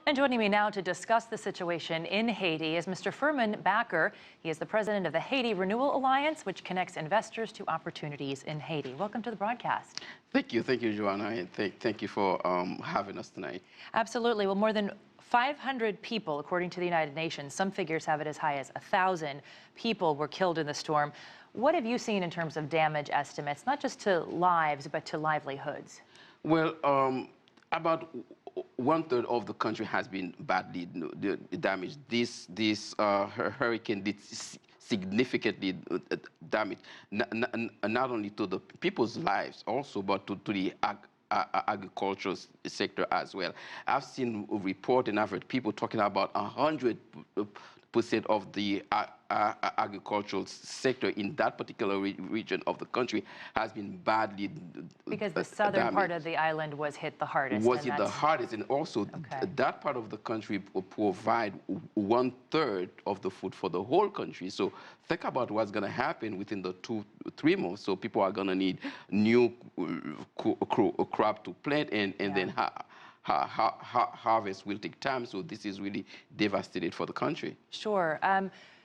And joining me now to discuss the situation in Haiti is Mr. Firmin Backer. He is the president of the Haiti Renewal Alliance, which connects investors to opportunities in Haiti. Welcome to the broadcast. Thank you, Joanna, and thank you for having us tonight. Absolutely. Well, more than 500 people, according to the United Nations, some figures have it as high as 1,000 people were killed in the storm. What have you seen in terms of damage estimates, not just to lives, but to livelihoods? Well, about 1/3 of the country has been badly damaged. This hurricane did significantly damage not only to the people's lives also, but to the agricultural sector as well. I've seen a report and I've heard people talking about 100% of the agricultural sector in that particular region of the country has been badly because the southern damaged. part of the island was hit the hardest. Was hit the hardest, and also that part of the country provide 1/3 of the food for the whole country. So think about what's going to happen within the 2-3 months. So people are going to need new crop to plant, and then harvest will take time. So this is really devastated for the country. Sure.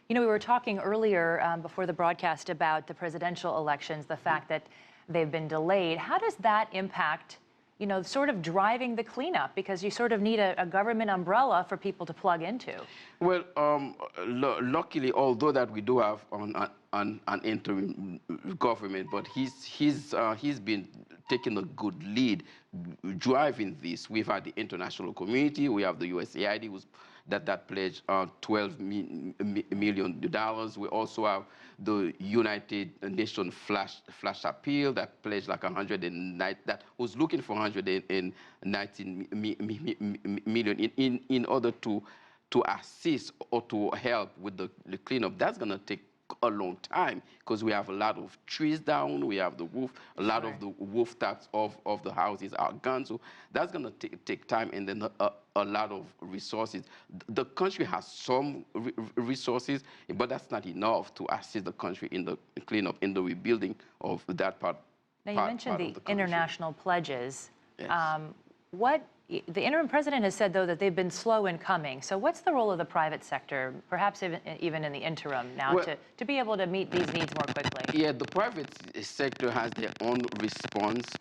You know, we were talking earlier before the broadcast about the presidential elections, the fact that they've been delayed. How does that impact, you know, sort of driving the cleanup? Because you sort of need a government umbrella for people to plug into. Well, luckily, although that we do have an interim government, but he's been taking a good lead driving this. We've had the international community. We have the USAID that pledged $12 million. We also have the United Nations flash appeal that pledged like 109, that was looking for 119 million in order to assist or to help with the cleanup. That's going to take a long time because we have a lot of trees down, we have the roof, a lot of the rooftops of the houses are gone. So that's going to take time, and then a lot of resources. The country has some resources, but that's not enough to assist the country in the cleanup, in the rebuilding of that part. Now, you mentioned the international pledges. Yes. The interim president has said, though, that they've been slow in coming. So what's the role of the private sector, perhaps even in the interim now, to be able to meet these needs more quickly? Yeah, the private sector has their own response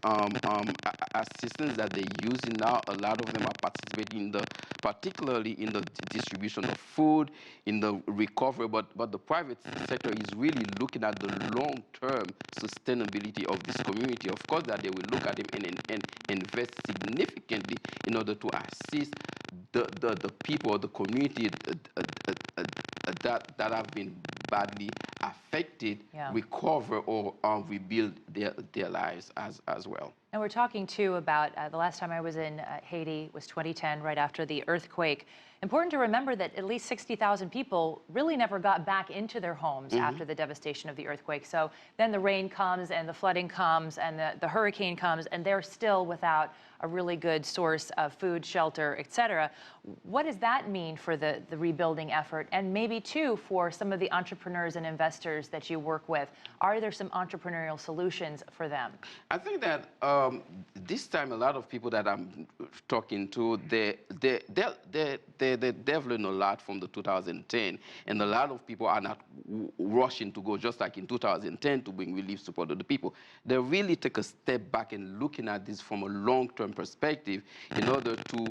assistance that they're using now. A lot of them are participating particularly in the distribution of food, in the recovery, but the private sector is really looking at the long-term sustainability of this community. Of course, that they will look at it and invest significantly in order to assist the people, the community that have been badly affected, recover or rebuild their lives as well. And we're talking, too, about the last time I was in Haiti was 2010, right after the earthquake. Important to remember that at least 60,000 people really never got back into their homes after the devastation of the earthquake. So then the rain comes and the flooding comes and the hurricane comes, and they're still without a really good source of food, shelter, et cetera. What does that mean for the rebuilding effort? And maybe, too, for some of the entrepreneurs and investors that you work with, are there some entrepreneurial solutions for them? I think that this time a lot of people that I'm talking to, they've learned a lot from the 2010, and a lot of people are not rushing to go just like in 2010 to bring relief support to the people. They really take a step back and looking at this from a long-term perspective in order to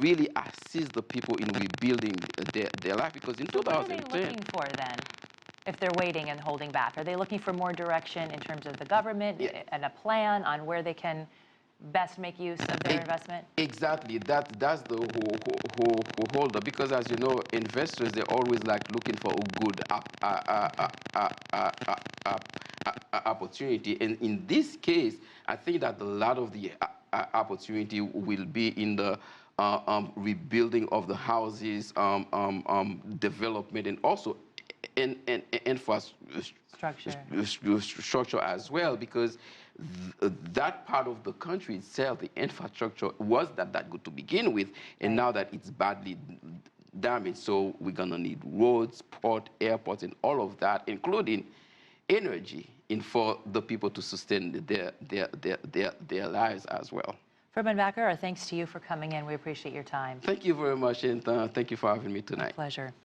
really assist the people in rebuilding their life. Because in 2010, what are they looking for then? If they're waiting and holding back, are they looking for more direction in terms of the government and a plan on where they can best make use of their investment? Exactly. That's the whole holder. Because as you know, investors, they're always like looking for a good opportunity. And in this case, I think that a lot of the opportunity will be in the rebuilding of the houses, development, and also infrastructure as well, because that part of the country itself, the infrastructure was that good to begin with, and now that it's badly damaged, so we're gonna need roads, port, airports, and all of that, including energy, for the people to sustain their lives as well. Firmin Backer, our thanks to you for coming in. We appreciate your time. Thank you very much, and thank you for having me tonight. Pleasure.